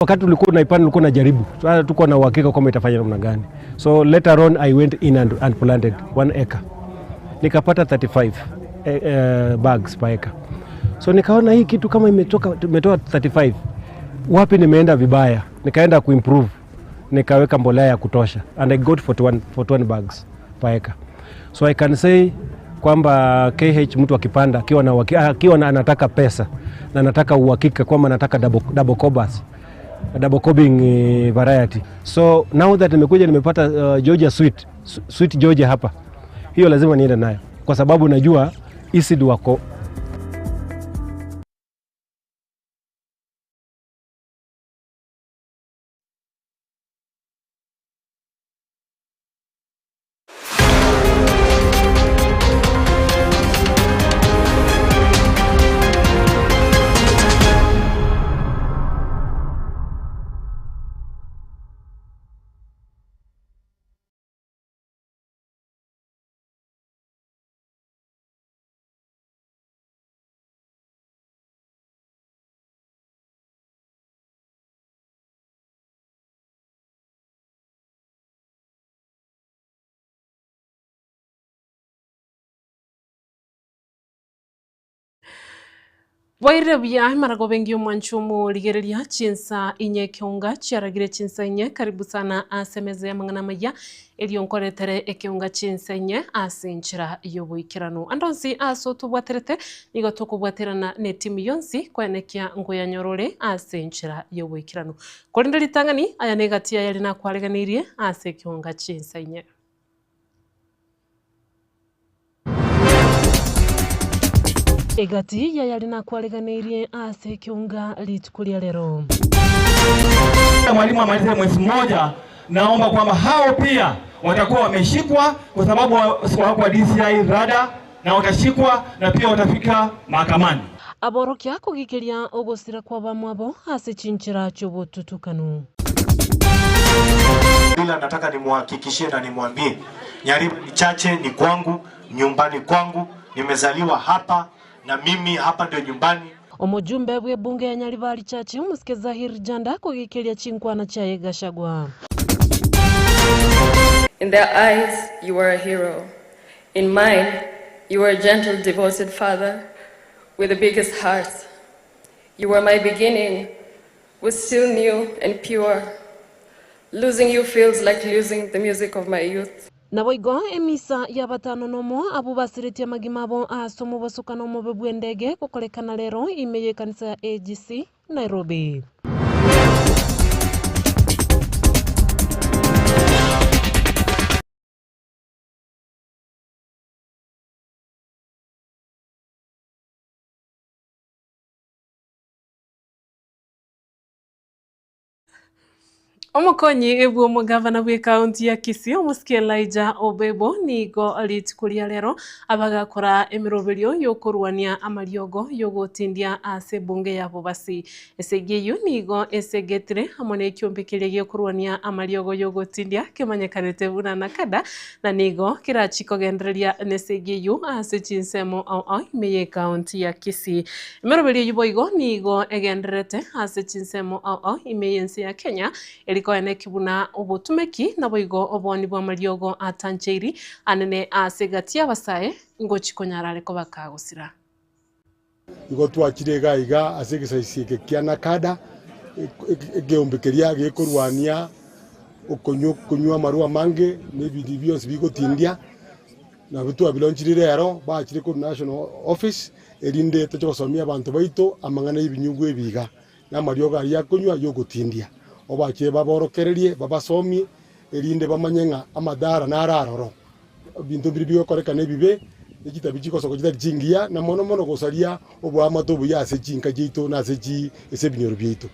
Wakati ulikuwa unaipanda ulikuwa unajaribu. Sasa tuko na uhakika kama itafanya namna gani. So later on I went in and planted 1 acre. Nikapata 35 bags per acre. So nikaona hii kitu kama imetoa 35. Wapi nimeenda vibaya? Nikaenda kuimprove. Nikaweka mbolea ya kutosha and I got 41 bags per acre. So I can say kwamba KH mtu akipanda akiwa na anataka pesa na anataka uhakika kwamba anataka double cobas, double cobbing variety. So now that nimepata Georgia sweet Georgia hapa, hiyo lazima niende nayo kwa sababu najua seed wako. Waire bia marago bengi mwanchumu ligerelia chinsa inye kionga chiaragire chinsa inye karibu sana asemeze ya mangana maya elionkoretere ekionga chinsa inye asinchira yobuikirano andonsi aso tubwaterete nigo tukubwaterana ne timu yonsi kwenekia ngoya nyorore asinchira yobuikirano korinda litangani aya negatia yali na kwaleganirie ase kionga chinsa inye. Egati ya yali na kwaleganirie ase kionga litukulia lero. Mwalimu amalize mwezi mmoja, naomba kwamba hao pia watakuwa wameshikwa kwa sababu wako DCI rada na watashikwa na pia watafika mahakamani. Aborokia kugikiria ogosira kwa bamwabo ase chinchira chobo tutukanu. Bila nataka nimuhakikishie na nimwambie Nyaribo ni chache, ni kwangu, nyumbani kwangu, nimezaliwa hapa na mimi hapa ndio nyumbani. Omujumbe wa bunge ya Nyaribari chache umusikeza Hirjanda kugikiria chinkwana cha Gachagua. In their eyes you are a hero. In mine you are a gentle, devoted father with the biggest heart. You were my beginning, was still new and pure. Losing you feels like losing the music of my youth. Naboigo emisa ya batano nomo abubasiritia magimabo asomo basukano mo bebwendege kukolekana lero imeye kanisa ya AGC Nairobi. Omukonyi ebu omugavana bwe county ya Kisii omusike Elijah Obebo nigo alitukulia lero abagakora emiroberio yokurwania amariogo yogotindia ase bunge ya bobasi esegeyo nigo esegetire amone ekyombekeria yokurwania amariogo yogotindia kemanyekanete buna nakada na nigo kirachikogendereria nesegeyo ase chinsemo au meye county ya Kisii emiroberio yuboigo nigo egenderete ase chinsemo au imeye nsi ya Kenya koene kibuna obotumeki na boigo oboni bwa mariogo atancheiri anene asegatia basae ngochikonyarare ko bakagusira igo twakire gaiga asegisaisieke kiana kada geombekeria gekorwania kunywa marua mange nebidi byose bigotindia na bitu abilonchirire yaro bakire ku national office erinde tachosomia abantu baito amangana ibinyungu ebiga na mariogo ya kunywa yogotindia obache baborokererie babasomie erinde bamanyenga amadara nararoro bintu biribigo korekane bibe ekitabichiko soko kitachingia na mono gosaria obwamato buya ase chinka jito na ase chi ese binyoro byito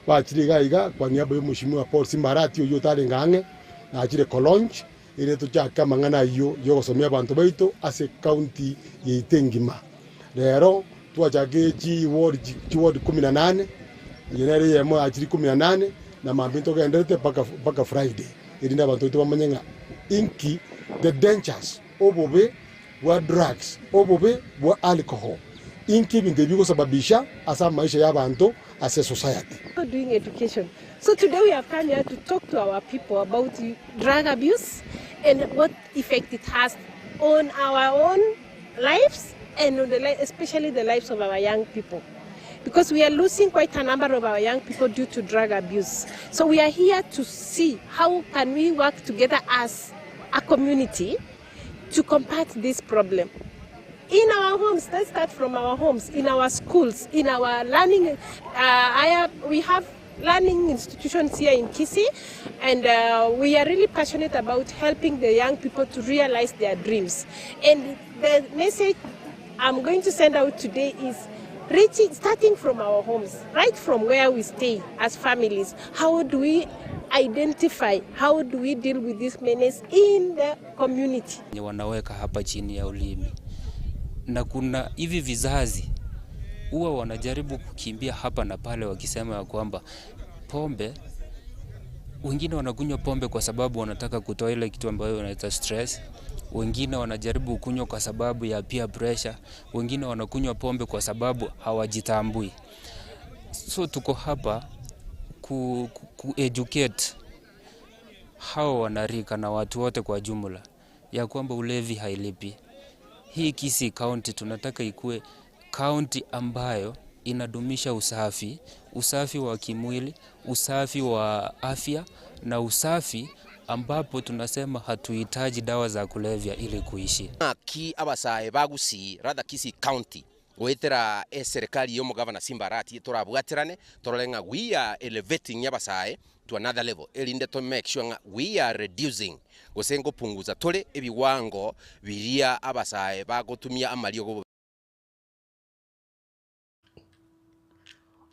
bachire gaiga kwa niaba y'omushimu wa Paul Simbarati oyo tarengange na achire kolonch ire tuchaka mangana iyo yogosomia abantu baito ase county yeitengima lero twachake chi ward 18 yenere yemo achire 18 na mabinto genderete paka Friday irinda abantu bamanyenga inki the dangers obobe wa drugs obobe wa alcohol inki bintu bigo sababisha asa maisha y'abantu as a society. Doing education. So today we have come here to talk to our people about drug abuse and what effect it has on our own lives and on especially the lives of our young people. Because we are losing quite a number of our young people due to drug abuse. So we are here to see how can we work together as a community to combat this problem. In our homes, let's start from our homes, in our schools, in our learning. We have learning institutions here in Kisii, and we are really passionate about helping the young people to realize their dreams. And the message I'm going to send out today is starting from our homes, right from where we stay as families. How do we identify, how do we deal with this menace in the community? Wanaweka hapa chini ya ulimi. Na kuna hivi vizazi huwa wanajaribu kukimbia hapa na pale wakisema ya kwamba pombe, wengine wanakunywa pombe kwa sababu wanataka kutoa ile kitu ambayo wanaita stress, wengine wanajaribu kunywa kwa sababu ya peer pressure, wengine wanakunywa pombe kwa sababu hawajitambui. So tuko hapa educate hao wanarika na watu wote kwa jumla ya kwamba ulevi hailipi. Hii Kisii County tunataka ikue county ambayo inadumisha usafi wa kimwili, usafi wa afya na usafi ambapo tunasema hatuhitaji dawa za kulevya ili kuishi. Ki abasae bagusi rather Kisii County wetera serikali yo mugavana Simbarati turabwatirane torolenga we are elevating abasae to another level elinde to make sure we are reducing gosengo punguza tole ebiwango biria abasae bagotumia amaliogo.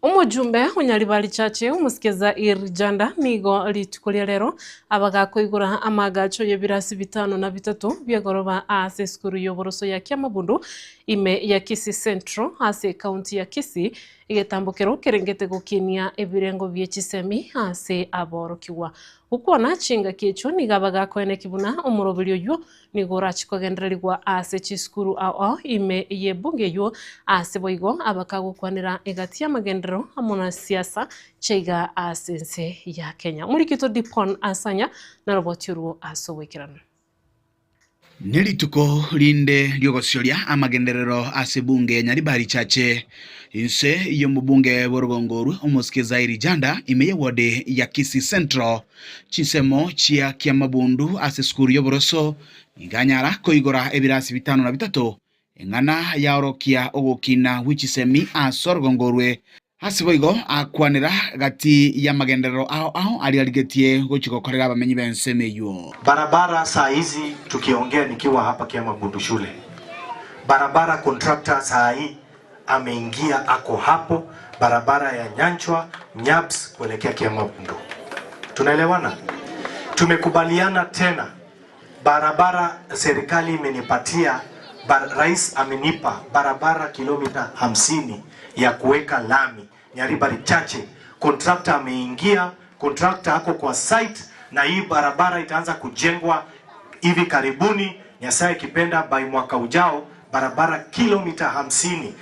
Umujumbe unyalibali chache umusikeza Irijanda nigo litukulia lero abagakoigura amagacho y'ebirasi 5 na 3 byagoroba ase skuru y'oboroso ya Kyamabundu ime ya Kisii Central ase county ya Kisii igetambukero kerengete gukinia ebirengo by'ekisemi ase aborokiwa ukona chinga kicho nigabaga kwene kibuna umurobelyo yo nigora chikogendererwa ase chiskuru ao ime yebunge yo ase boigo abakagukwanira egati y'amagendero amuna siasa cheiga asense ya Kenya. Murikito Dipon asanya na robotiru asowekirana. Nilituko linde lyogosiolia amagenderero ase bunge Nyaribari chache inse iyo mubunge Borogongoru umusikeza Irijanda imeye wode ya Kisii Central chisemo chia Kyamabundu ase skuru y'oboroso iganyara koigora ebirasi 5 na 3 engana yaorokia ogokina wichisemi asorgongorwe hasiboigo akwanira gati ya magenderero ao alialigetie gochikokorera abamenyi bensemeyo. Barabara saa hizi tukiongea nikiwa hapa Kyamabundu shule, barabara contractor saa hii ameingia ako hapo, barabara ya Nyanchwa Nyaps kuelekea Kyamabundu. Tunaelewana? Tumekubaliana tena barabara serikali imenipatia, rais amenipa barabara kilomita 50 ya kuweka lami Nyaribari chache. Contractor ameingia, contractor ako kwa site na hii barabara itaanza kujengwa hivi karibuni, Nyasaye kipenda by mwaka ujao, barabara kilomita 50.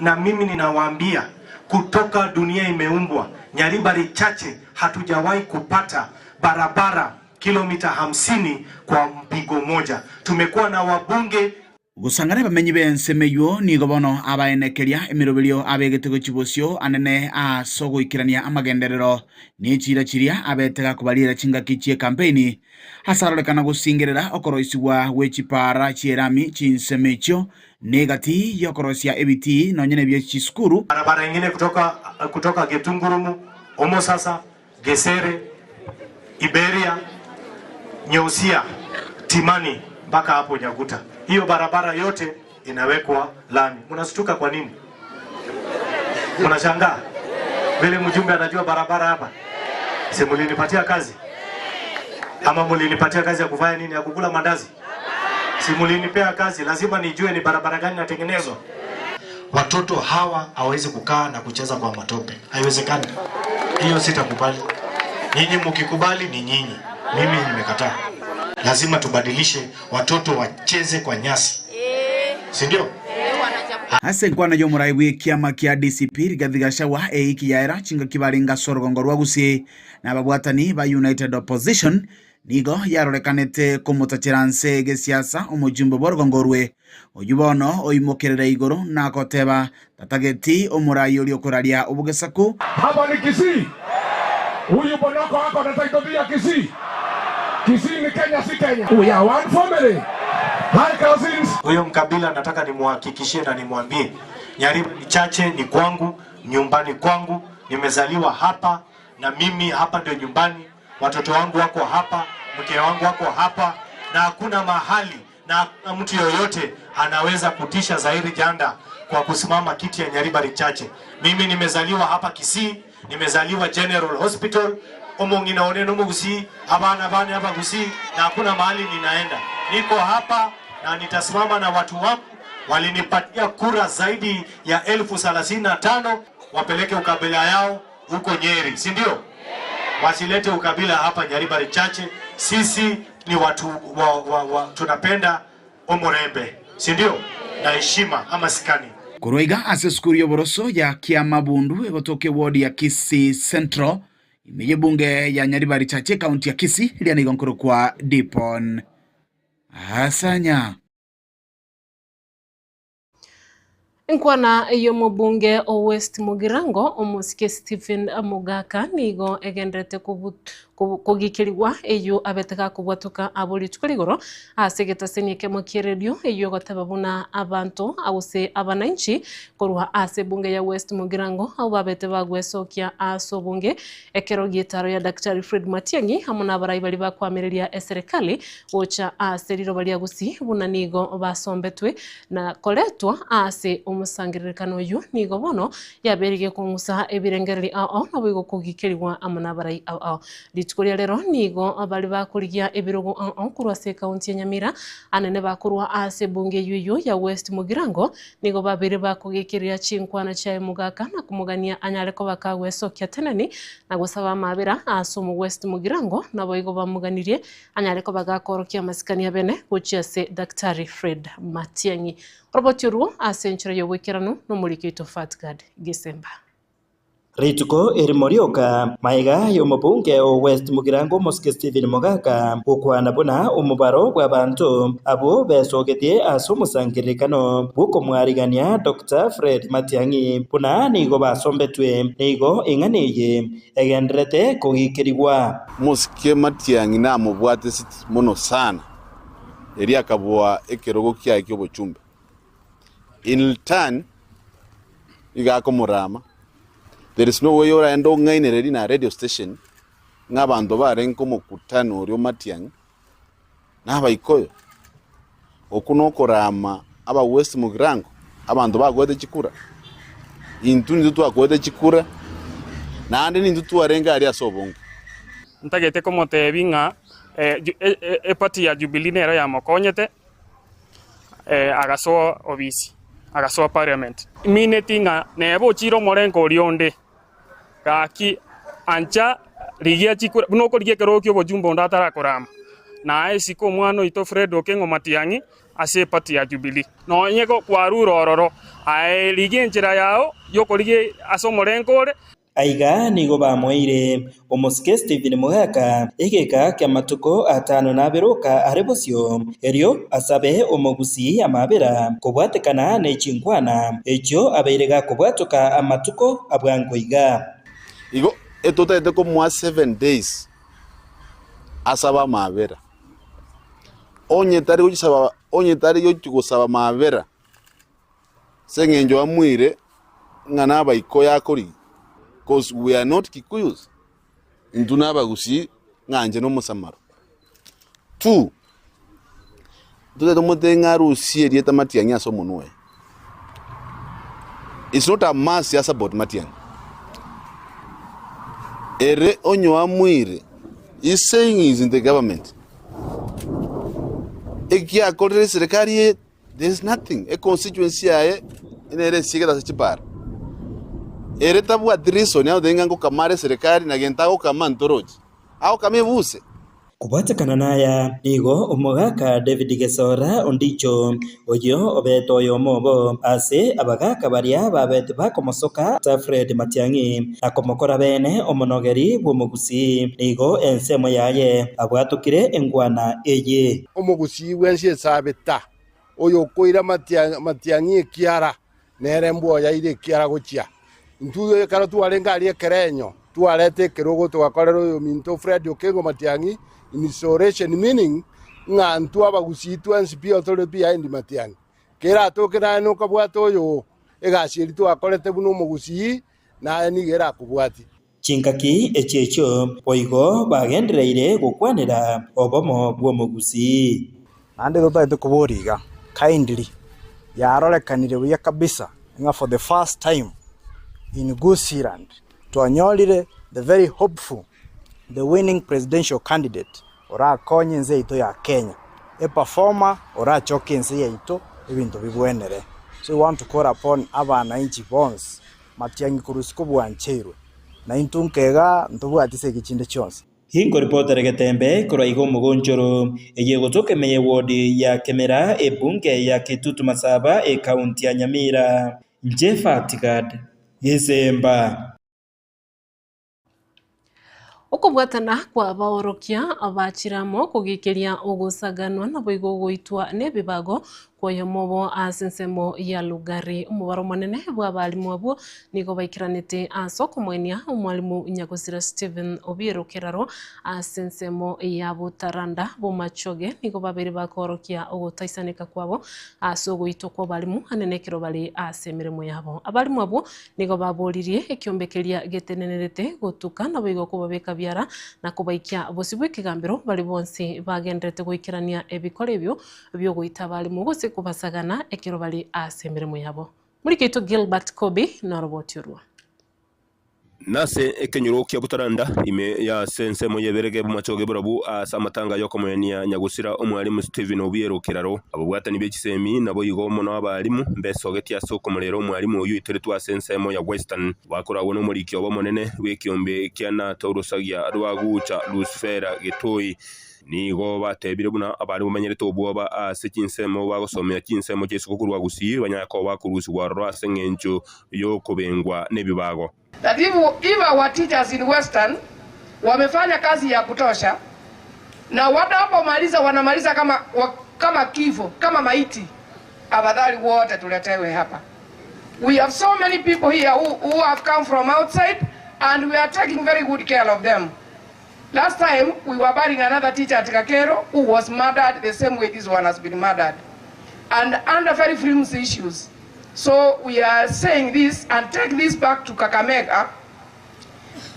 Na mimi ninawaambia kutoka dunia imeumbwa Nyaribari chache hatujawahi kupata barabara kilomita 50 kwa mpigo moja. Tumekuwa na wabunge gusangana bamenyi bensemeyo nigo bono abaenekeria emirobelyo abegetego chibosyo anene asogo ikirania amagenderero ni chirachiria abetega kubalira chingaki chie campaign hasarolekana gusingerera okoroisiwa wechipara chierami chinsemecho negati yokorosia ebiti nonyene bye chiskuru barabara nyingine kutoka Getungurumu, Omosasa, Gesere, Iberia, Nyosia, Timani mpaka hapo Nyaguta. Hiyo barabara yote inawekwa lami. Mnashtuka kwa nini? Mnashangaa? Vile mjumbe anajua barabara hapa. Si mlinipatia kazi? Ama mlinipatia kazi ya kufanya nini? Ya kukula mandazi? Si mlinipea kazi, lazima nijue ni barabara gani inatengenezwa. Watoto hawa hawezi kukaa na kucheza kwa matope. Haiwezekani. Hiyo sitakubali. Nyinyi mkikubali ni nyinyi. Mimi nimekataa. Lazima tubadilishe, watoto wacheze kwa nyasi. Si ndio? ase nkwana yo muraibu kiama kia DCP Rigathi Gachagua ikiyaira chinga kibaringa Sorgongo rwa Gusii na ababwatani ba United Opposition nigo yarorekanete kumutachira nse gesiasa omujumbe Sorgongo rwe oyubono oimokerera iguru na koteba tatageti omurai uri okuraria ubugesaku hapa ni Kisii. Huyu bonoko wako anataka Kisii. Kisii ni Kenya, si Kenya. We are one family. Hi cousins. Huyo mkabila nataka nimuhakikishie na nimwambie Nyaribari Chache ni kwangu, nyumbani kwangu, nimezaliwa hapa na mimi hapa ndio nyumbani, watoto wangu wako hapa, mke wangu wako hapa, na hakuna mahali na mtu yoyote anaweza kutisha Zairi Janda kwa kusimama kiti ya Nyaribari Chache. Mimi nimezaliwa hapa Kisii, nimezaliwa General Hospital, omongi na oneno Gusii, abana bana hapa Gusii, na hakuna mahali ninaenda. Niko hapa na nitasimama na watu wangu. Walinipatia kura zaidi ya 35,000, wapeleke ukabila yao huko Nyeri, si ndio? Wasilete ukabila hapa Nyaribari Chache. Sisi ni watu tunapenda omorembe, si ndio? Na heshima ama sikani. Kuroiga ase skuru yoboroso ya kiama bundu egotoke ward ya Kisii Central imeye bunge ya Nyaribari Chache kaunti ya Kisii iliana igonkoro kwa Dipon Asanya. Nkwana iyo mubunge o West Mugirango omusike Stephen Mugaka nigo egendrete kugikirwa eyo abeteka kubwatuka abuli tukuligoro asegeta senike mukiredio eyo gotababuna abantu abuse abananchi korwa ase bunge ya West Mugirango abo abete bagwesokia aso bunge ekero gitaro ya Dr. Fred Matiang'i hamuna abarai bali bakwamireria eserikali ocha aseriro bali agusi buna nigo basombetwe na koletwa ase umusangiririkano yu nigo bono yaberige kungusa ebirengereri ao nabigo kugikirwa amuna barai ao litukuria lero nigo abali bakurigia ebirogo ao kurwa se kaunti ya Nyamira anene bakurwa ase bunge yuyu ya West Mugirango nigo babiri bakugikiria chinkwana cha Mugaka na kumugania anyareko bakagwesokia tenani na gusaba mabira aso mu West Mugirango nabo igo bamuganirie anyareko bagakorokia masikania bene kuchia se Dr. Fred Matiang'i roboti ruo asenchero yo wekirano no mulikito Fatgad Gisemba Rituko erimorioka maiga yo mubunge o West Mugirango Mosque Stephen Mugaka ukwana bona umubaro bw'abantu abo besogetie asumusangiririkano buko mwarigania Dr. Fred Matiang'i bona nigo basombetwe nigo inganiye egendrete kugikirigwa Mosque Matiang'i na mubwate muno sana eri akabwa ekerogo kya kyobochumbe in turn igako murama. There is no way you're endo ngaine na radio station ng'abantu barenko mukutano oryo Matiang'i n'abaikoyo okuno korama aba West Mugirango abantu bagwete chikura intu nizo twagwete chikura nande nindu twarenga ari asobonge ntagete komotebi ng'a party ya Jubilee nero ya mokonyete agaso obisi agaso parliament minute ng'a nebo chiro morenko rionde kaki ancha ligia chikura no koligie kerokyo bojumbo ndatara korama na esiko mwano ito Fred Okengo Matiang'i ase party ya Jubilee no nyeko kwaruro ororo ae ligie nchira yao yokoligie aso morenkore aiga nigo bamoire omusike Stephen Mugaka egeka kya matuko atano na beroka arebosio erio asabe omogusi amabera kubwatekana ne chinkwana echo abeirega kubwatuka amatuko abwangoiga igo etotete ko mwa 7 days asaba mabera onye tari yo chugosaba mabera sengenjo amwire ngana baiko yakori because we are not Kikuyus nduna bagusi nganje no musamaro 2 tutete mutenga rusi erieta Matiang'i aso munwe. It's not a mass yes about Matiang'i ere onyo amwire is saying is in the government ekia kodere serikali there's nothing a constituency aye inere sigeta sechipara ere tabu adriso nyao denga ngo kamare serikali na gentago kama ntoroji au kamevuse Kubatakana naya nigo umugaka David Gesora ondicho oyo obeto yomobo ase abagaka baria babete bakomosoka Fred Matiang'i akomokora bene omonogeri bw'omugusi nigo ensemo yaye abwatukire engwana eye omugusi wensie sabeta oyo koira Matiang'i kiara nerembo ya ile kiara gochia ntuye karo twalenga ali kerenyo twalete kerogo twakorero yo minto Fred Okengo Matiang'i instauration meaning nga ntu abagusi twansipia tole pia ndi Matiang'i kera tokera no kabwato yo egashiri twakorete buno mugusi na ni gera kubwati Chinkaki echecho poigo bagendereire gukwanira obomo bw'omugusi ande dotete kuburiga kindly yarorekanire buya kabisa nga for the first time in Gusiland twanyolire the very hopeful the winning presidential candidate ora konye nze ito ya Kenya a performer ora choke nze ya ito ebintu bibwenere so we want to call upon abana inchi bonds Matiang'i kurusiko bwancherwe na intunkega ntubwatise gichinde cyonse Hingo reporter Getembe kuraigo mugonjoro eyegotoke meye wodi ya Kemera ebunge ya Kitutu Masaba county ya Nyamira Jefatigad Yesemba Ukubwatana kwa baorokia abachiramo kugikiria ugusaganwa na boigo goitwa nebibago kwa mobo asensemo ya lugari umubaro manene bwa balimu abo nigo baikiranite asoko mwenia umwalimu Nyagusira Stephen Obiero Keraro asensemo ya Butaranda bumachoge nigo babiri bakorokia ugutaisanika kwabo asogo itoko balimu anenekero bali asemiremo yabo abalimu abo nigo baboririe ekyombekeria getenenerete gutuka na boigo kubabeka byara na kubaikia bosibwe kigambiro bali bonse bagendrete goikirania ebikore byo byo goita balimu gose kubasagana ekero bali asemiremo yabo muri kito Gilbert Kobe na robot yorwa nase ekenyuro kya Butaranda ime ya sense moye berege bumachoge burabu asamatanga yoko moyenia Nyagusira umwalimu Stephen Obiero Keraro abubwatani bekisemi nabo yigomo n'abalimu mbesogeti asoko mulero umwalimu uyu iteretwa sense moya Western bakora no muri kyobo monene wekiombe kyana taurusagia rwagucha Lucifera Getoi nigo batebire buna abari bumenyerete obwoba asekinsemo bagosomera kinsemo cyesoko kurwa gusi banyako bakurusi wa rwasengenjo yo kubengwa nebibago. That if our teachers in Western wamefanya kazi ya kutosha na wanapomaliza wanamaliza kama kifo kama maiti, abadhali wote tuletewe hapa. We have so many people here who have come from outside and we are taking very good care of them. Last time we were burying another teacher at Kakero who was murdered the same way this one has been murdered and under very flimsy issues. So we are saying this and take this back to Kakamega,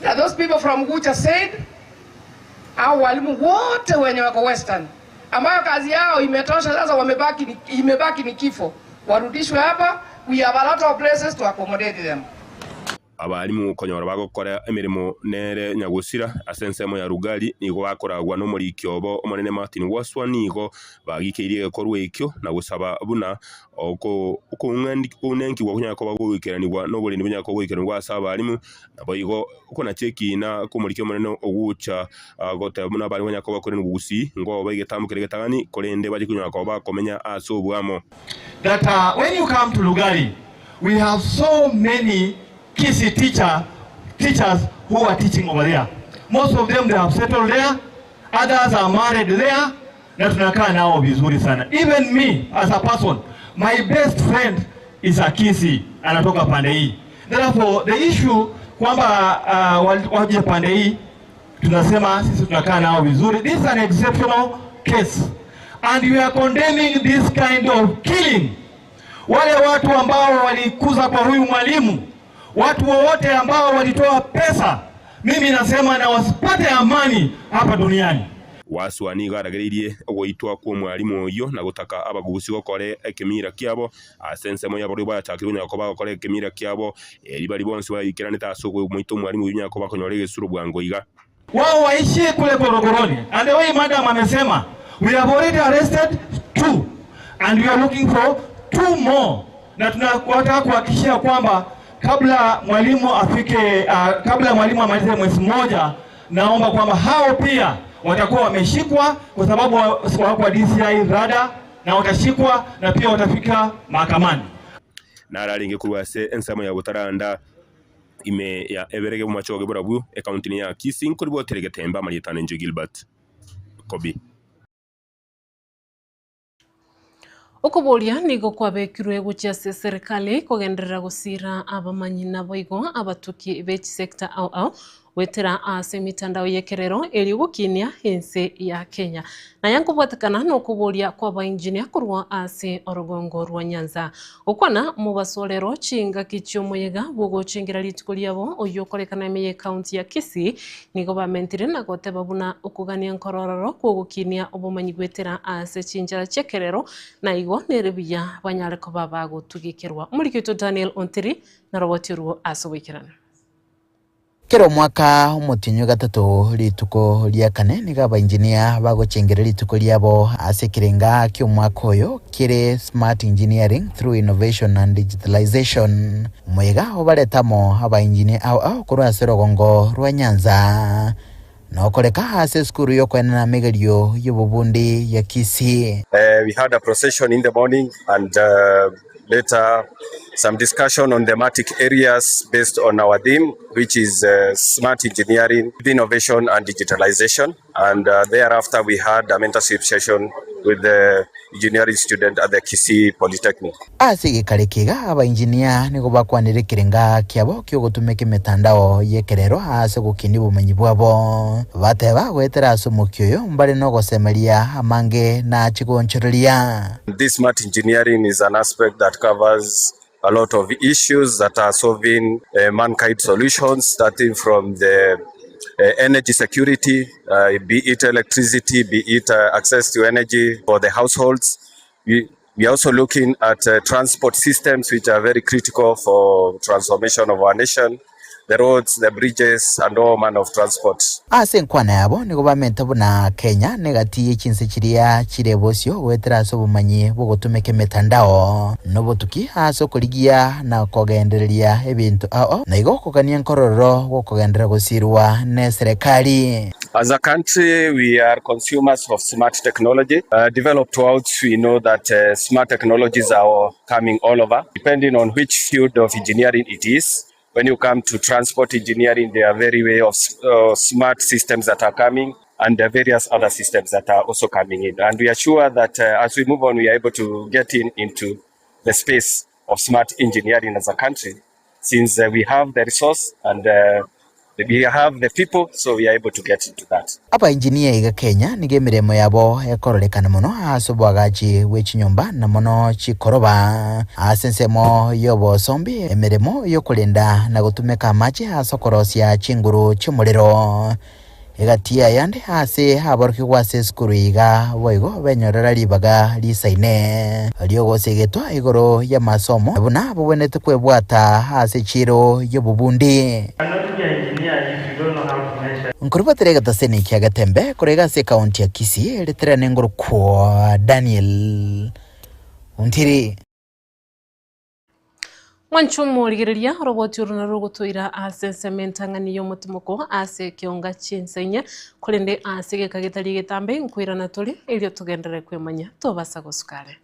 that those people from Gucha said, hao walimu wote wenye wako Western ambayo kazi yao imetosha sasa imebaki ni kifo warudishwe hapa. We have a lot of places to accommodate them. Abalimu konyora bagokora emirimo nere Nyagusira asensemo ya Rugali nigo bakoragwa no muri kyobo omonene Martin Waswa nigo bagikiriye korwe ikyo na gusaba buna oko unenki wa kunyako bagukiranirwa no bulindi bunyako bagukiranirwa asaba abalimu nabo igo uko na cheki na kumurike omonene ogucha gota buna bali bunyako bakorera gusi ngo bayigetambukire getagani kolende baje kunyako bakomenya asobwamo that when you come to Lugari we have so many Kisi teachers who are teaching over there. Most of them they have settled there, others are married there, na tunakaa nao vizuri sana. Even me as a person, my best friend is a Kisi, anatoka pande hii. Therefore the issue kwamba waje pande hii tunasema sisi tunakaa nao vizuri. This is an exceptional case and we are condemning this kind of killing. Wale watu ambao walikuza kwa huyu mwalimu, watu wote ambao walitoa pesa, mimi nasema na wasipate amani hapa duniani. Waswani garagiririe ogoitwa kwa mwalimu oyo na gutaka abagusi gokore ekemira kyabo asensemo ya boriba yatakirwa yakoba gokore ekemira kyabo libali bonse bayikiranita asogwe muito mwalimu yunyako bakonyore gesuru bwango iga wao waishi kule Korogoroni. And the way madam amesema, we have already arrested 2 and we are looking for 2 more, na tunataka kuhakikisha kwamba kabla mwalimu afike kabla mwalimu amalize mwezi mmoja, naomba kwamba hao pia watakuwa wameshikwa kwa sababu wako kwa DCI rada, na watashikwa na pia watafika mahakamani. Na araringe kurwase ensamo ya Butaranda ime ya eberege mu machoge burabu account ya Kisii kuri boterege temba Marietane Njo Gilbert Kobi. Ukuburia nigo kwabekirwe gucia serikali kugenderera gusira abamanyi nabo igo abatuki bechi sector au wetera ase mitandao yekerero eri gukinia ense ya Kenya na yankubwatakana no kuburia kwa ba engineer kurwa ase orogongo rwa Nyanza ukwana mu basolero chinga kichyo muyega bugo chingira litukuliabo oyokorekana meye county ya Kisii nigo bamentire na gote babuna ukugania nkorororo kugukinia obumanyi gwetera ase chinjara chekerero na igo nerebiya banyare ko baba gutugikirwa muri kito Daniel Ontiri na roboti ruo asubikirana. Kero mwaka umutinyu gatatu rituko lya kane niga ba engineer bagochengera rituko lyabo ase kirenga kyo mwaka oyo kire smart engineering through innovation and digitalization mwega obaretamo aba engineer au kurwa serogongo rwa Nyanza no koleka ase skuru yo kwena megerio yobubundi ya Kisii. We had a procession in the morning and later some discussion on thematic areas based on our theme, which is smart engineering, innovation and digitalization. And thereafter we had a mentorship session with the engineering student at the Kisii Polytechnic. Asige karekiga aba engineer nigo bakwanire kirenga kyabo kyo gutumeke metandao yekerero ase gukindi bumenyi bwabo bateba gwetera asumukyo mbale no gosemeria amange na chigonchereria. This smart engineering is an aspect that covers a lot of issues that are solving mankind solutions, starting from the energy security, be it electricity, be it access to energy for the households. We are also looking at transport systems, which are very critical for transformation of our nation. The roads, the bridges, and all manner of transport. Ase nkwana yabo nigo bamenta buna Kenya negati chinse chiria chirebosyo wetera so bumanyi bugotumeke metandao nobotuki aso kuligia na kogendereria ebintu na igo kokania nkororo gokogendera gusirwa ne serikali. As a country, we are consumers of smart technology. Developed world, we know that smart technologies are coming all over, depending on which field of engineering it is. When you come to transport engineering, there are very way of smart systems that are coming, and there are various other systems that are also coming in. And we are sure that as we move on, we are able to get into the space of smart engineering as a country, since we have the resource and we have the people, so we are able to get into that. Aba engineer iga Kenya nige miremo yabo ekororekana muno asobwagachi wechinyomba na muno chikoroba asensemo yobo sombi emiremo yokulinda na gutumeka machi asokorosia chinguru chumuriro igatia yande ase habaruki gwase skuru iga boigo benyorera libaga lisaine aliogo segetwa igoro ya masomo buna bubonete kwebwata ase chiro yobubundi. Nkuriba terega taseni kia gatembe kurega se kaunti ya Kisii letere nengoro kwa Daniel Ontiri. Wanchumo ligiriria roboti uruna rugutuira ase sementangani yo mutumoko ase kionga chinsenya kulende ase gekagitari getambe nkwira na tuli ilio tugendere kwemanya tobasa gusukare.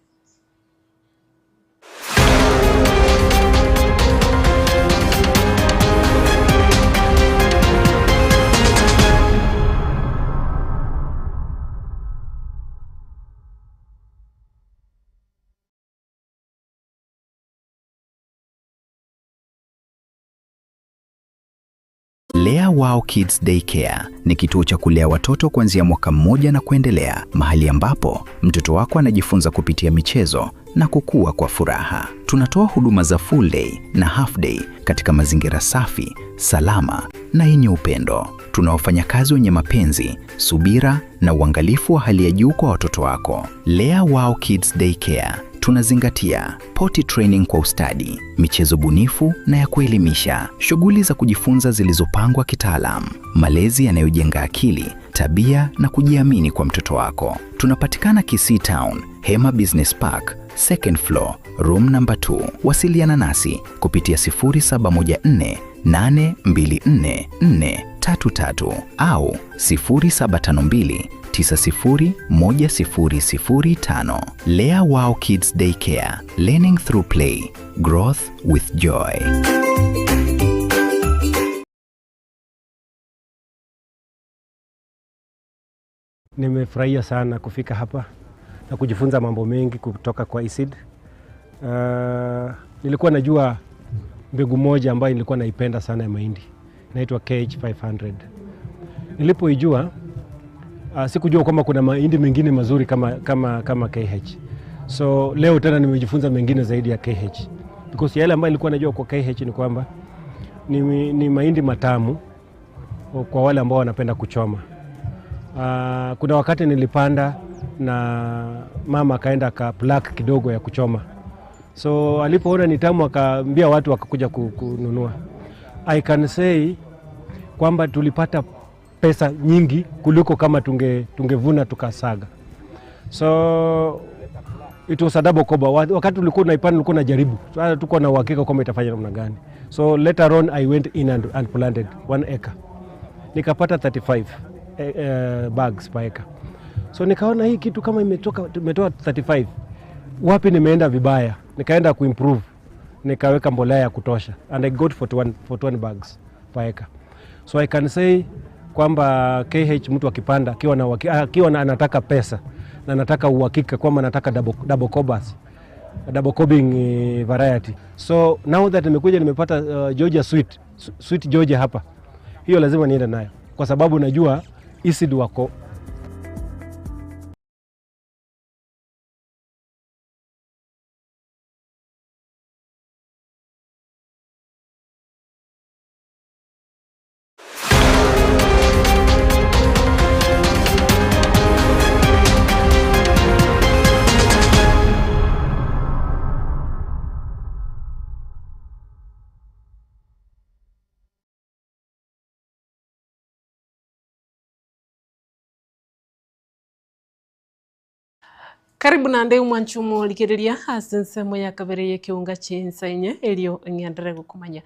Lea Wow Kids Daycare ni kituo cha kulea watoto kuanzia mwaka 1 na kuendelea, mahali ambapo mtoto wako anajifunza kupitia michezo na kukua kwa furaha. Tunatoa huduma za full day na half day katika mazingira safi, salama na yenye upendo. Tuna wafanyakazi wenye mapenzi, subira na uangalifu wa hali ya juu kwa watoto wako. Lea Wow Kids Daycare tunazingatia potty training kwa ustadi, michezo bunifu na ya kuelimisha, shughuli za kujifunza zilizopangwa kitaalamu, malezi yanayojenga akili, tabia na kujiamini kwa mtoto wako. Tunapatikana Kisii Town, Hema Business Park, second floor, room number 2. Wasiliana nasi kupitia 0714 824 4 0752991033 au 0752901005. Lea Wow Kids Daycare, learning through play, growth with joy. Nimefurahia sana kufika hapa na kujifunza mambo mengi kutoka kwa ESEED. Nilikuwa najua mbegu moja ambayo nilikuwa naipenda sana ya mahindi. Inaitwa KH500. Nilipoijua sikujua kwamba kuna mahindi mengine mazuri kama KH. So leo tena nimejifunza mengine zaidi ya KH. Because yale ambayo nilikuwa najua kwa KH ni kwamba ni mahindi matamu kwa wale ambao wanapenda kuchoma. Kuna wakati nilipanda na mama akaenda plug kidogo ya kuchoma. So alipoona ni tamu akaambia watu wakakuja kununua. I can say kwamba tulipata pesa nyingi kuliko kama tungevuna tukasaga. So it was a double koba. Wakati ulikuwa unaipanda ulikuwa unajaribu. So tuko na uhakika kwamba itafanya namna gani. So later on I went in and planted 1 acre. Nikapata 35 bags per acre. So nikaona hii kitu kama imetoa 35. Wapi nimeenda vibaya? Nikaenda kuimprove. Nikaweka mbolea ya kutosha and I got 41 bags per acre. So I can say kwamba KH mtu akipanda akiwa anataka pesa na anataka uhakika kwamba anataka double cobas, double cobbing variety. So now that nimepata Georgia sweet Georgia hapa, hiyo lazima niende nayo kwa sababu najua ESEED wako. Karibu na ndeu mwanchumo likiriria asensemo ya kabere ya kiunga chinsainye elio ngiandere gukumanya.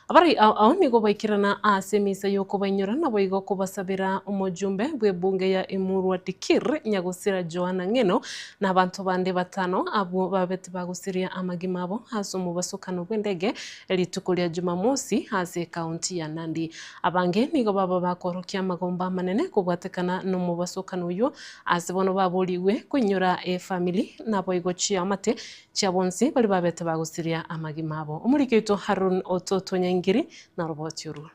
Abari ao nigo baikirana asemisa yoko bainyora na boigo kubasabira umujumbe bwe bunge ya Emurua Dikir Nyagusira Joana Ngeno na abantu bande batano abo babete bagusiria amagimabo haso mu basukano bwendege elitukulia Jumamosi hase kaunti ya Nandi. Abange nigo baba bakorokia magomba manene kubwatekana no mu basukano uyo asibono baboliwe kwinyora family na boigo chia mate chabonsi bali babete bagusiria amagimabo. Umurikito Harun Ototo Nyangiri na roboti uru.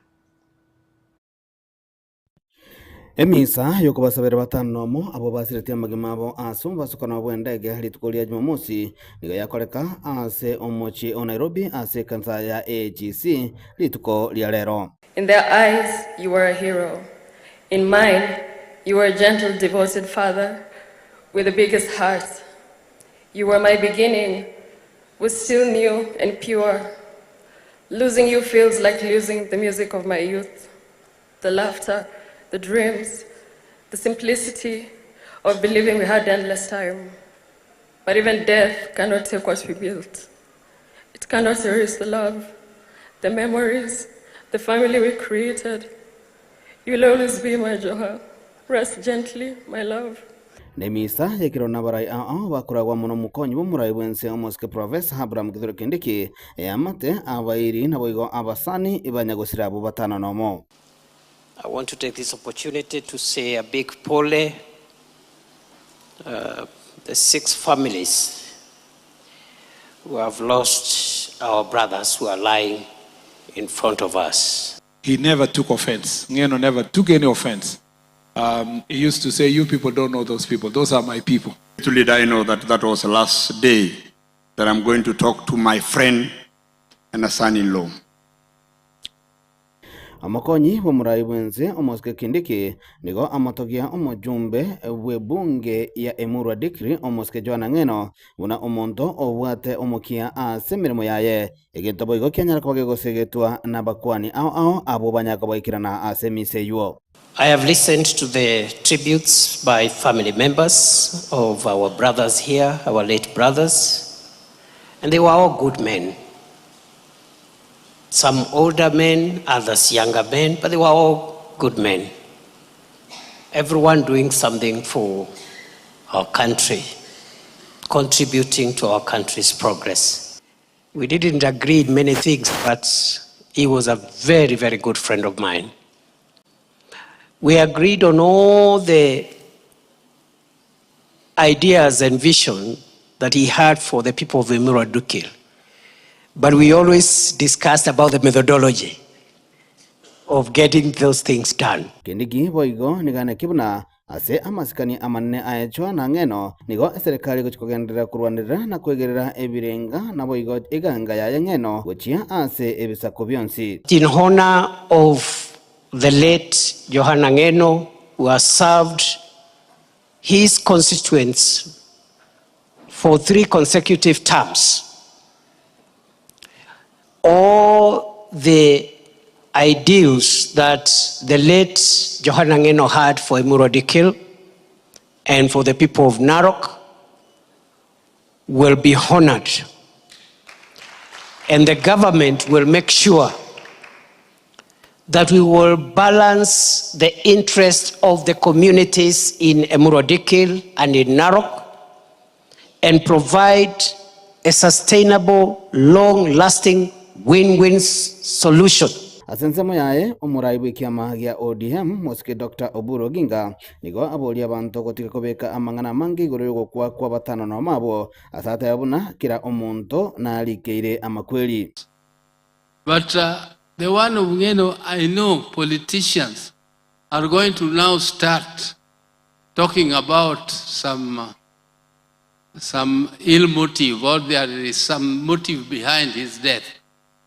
Emisa yoko basabira batano mo abo basirete amagimabo asumba sukana bwendege litukulia Jumamosi nigo yakoreka ase omochi o Nairobi ase kansa ya AGC lituko lya lero. In their eyes you are a hero. In mine you are a gentle devoted father with the biggest heart. You were my beginning, was still new and pure. Losing you feels like losing the music of my youth, the laughter, the dreams, the simplicity of believing we had endless time. But even death cannot take what we built. It cannot erase the love, the memories, the family we created. You'll always be my Joha. Rest gently, my love. Nemisa yekirona barai bakuragwa muno mukonyi bumurai bwense omoske Professor Abraham Kithure Kindiki amate abairi na boigo abasani ibanyagosira abo batano nomo. I want to take this opportunity to say a big pole the 6 families who have lost our brothers who are lying in front of us. He never took offense. Ngeno never took any offense. He used to say, you people don't know those people. Those are my people. Little did I know that that was the last day that I'm going to talk to my friend and a son-in-law. Amakonyi bomurai bwenze omoske Kindiki nigo amatogia omujumbe we bunge ya Emurua Dikir omoske Joana Ngeno una omonto obwate omokia ase mirimo yaye egento boigo kyanyara kwage gosegetwa na bakwani ao abo banyaka boikirana ase miseyuo. I have listened to the tributes by family members of our brothers here, our late brothers, and they were all good men. Some older men, others younger men, but they were all good men, everyone doing something for our country, contributing to our country's progress. We didn't agree in many things, but he was a very, very good friend of mine. We agreed on all the ideas and vision that he had for the people of Emurua Dikirr. But we always discussed about the methodology of getting those things done. Kindiki boigo nigane kibuna ase amasikani amanene aechwa na ngeno nigo serikali guchikogendera kurwanira na kwegerera ebirenga na boigo iganga ya ngeno guchia ase ebisako byonsi. In honor of the late Johanna Ngeno, who has served his constituents for 3 consecutive terms, all the ideals that the late Johanna Ngeno had for Emurua Dikirr and for the people of Narok will be honored. And the government will make sure that we will balance the interest of the communities in Emurua Dikirr and in Narok and provide a sustainable, long-lasting win-win solution. Asensemo yae omuraibu ikiama gia ODM Mosque Dr. Oburu Oginga nigo aboli abantu gotika kobeka amangana mangi gorego kwa batano no mabo asata yabuna kira omuntu na alikeire amakweli. But the one of Ngeno, I know politicians are going to now start talking about some ill motive, or there is some motive behind his death.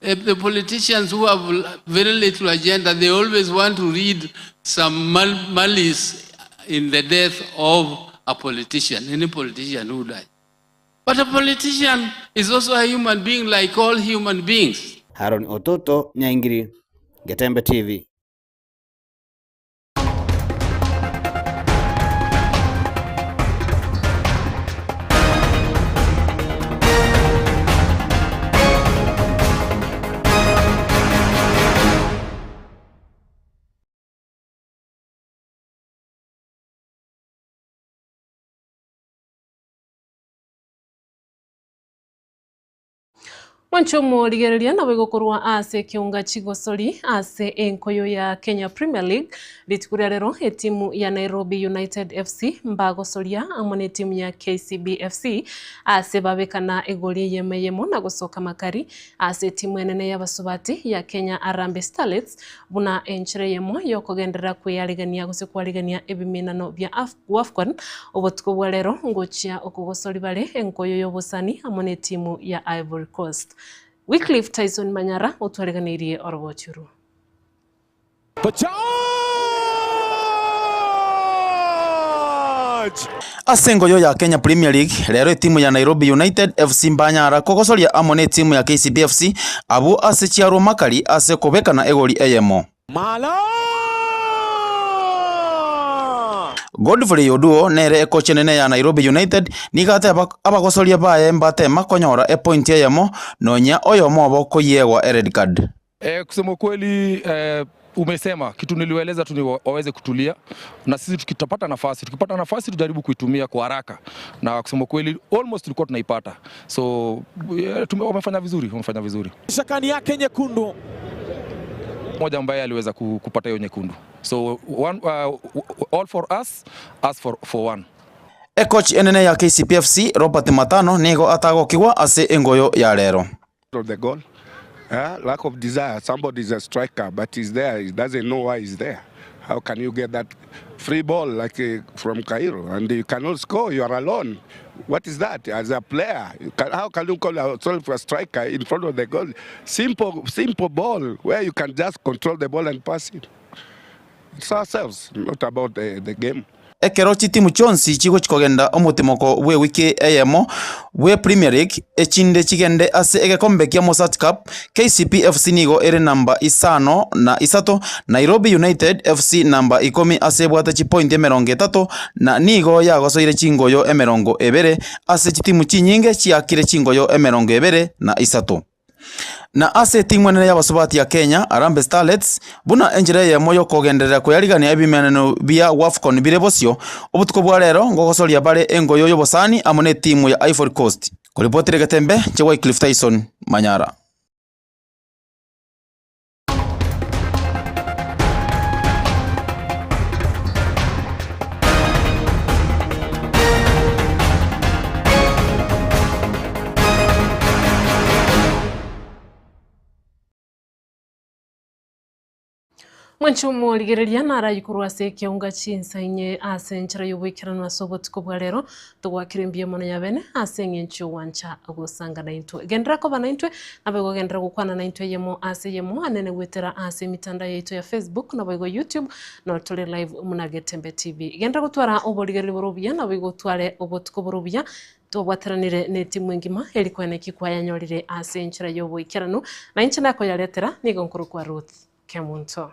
The politicians who have very little agenda, they always want to read some malice in the death of a politician, any politician who died. But a politician is also a human being like all human beings. Haron Ototo, Nyangiri, Getembe TV. Wanchomo ligereria na wegokorwa ase kiunga chigosori ase enkoyo ya Kenya Premier League litikuria rero etimu ya Nairobi United FC mbagosoria amone timu ya KCB FC ase babekana egoli yemeyemo na gosoka makari ase timu enene ya basubati ya Kenya Harambee Starlets buna enchire yemo yokogendera kweyaligania gusekwaligania ebiminano bya AFCON obotuko bwa rero ngochia okugosori bale enkoyo yobosani amone timu ya Ivory Coast. Wycliffe Tyson Manyara otwareganirie orobochuru. Asengoyo ya Kenya Premier League rero timu ya Nairobi United FC mbanyara kogosoria amone timu ya KCB FC abo ase chiaro makari ase kobekana egoli eyemo. Godfrey Oduo nere coach nene ya Nairobi United nigate abagosoria bae mbate makonyora e point eyemo nonya oyo mobo koyegwa red card. Kusema kweli umesema kitu niliwaeleza tu waweze kutulia na sisi tukipata nafasi tujaribu kuitumia kwa haraka na kusema kweli almost tulikuwa tunaipata, so wamefanya vizuri. Shakani yake nyekundu moja ambaye aliweza kupata hiyo nyekundu, so all for us for one. Coach enene ya KCPFC Robert Matano nego atagokigwa ase engoyo ya rero. The goal. Lack of desire. Somebody is a striker, but he's there. He doesn't know why he's there. How can you get that free ball like from Cairo and you cannot score? You are alone. What is that? As a player, how can you call yourself a striker in front of the goal? Simple ball where you can just control the ball and pass it. It's ourselves, not about the game. Ekerochi timu chonsi chigo chikogenda omutimoko we wiki eyemo we Premier League echinde chigende ase egekombe kia Mozart Cup. KCP FC nigo ere namba 5 na 3, Nairobi United FC namba 10 ase bwata chi point 30 na nigo yagosoire chingoyo 20 ase chitimu chinyinge chiakire chingoyo 23. na ase timu nene ya basubati ya Kenya Harambee Starlets buna enjire ya moyo kogenderera kuyarigania ebimenano bia WAFCON bire bosio obutuko bwa rero ngogosoria bare engoyo yobosani amone timu ya Ivory Coast kuripotire Gatembe chewa Cliff Tyson Manyara. Mwanchu mwoligereria nara yukurwa se kionga chinsainye ase nchara yobwikirano asobotiko bwa rero tugwakirimbie mono yabene ase ngenchu wancha agosanga na intwe gendera ko bana intwe abego gendera gukwana na intwe yemo ase yemo anene gwetera ase mitanda yetu ya Facebook na bego YouTube na tole live muna Getembe TV gendera gutwara oboligereri borobia na bego tware obotiko borobia tobwateranire ne timu ngima elikwa ne kikwaya nyorire ase nchara yobwikirano na inchana ko yaletera nigo nkuru kwa Ruth Kemunto.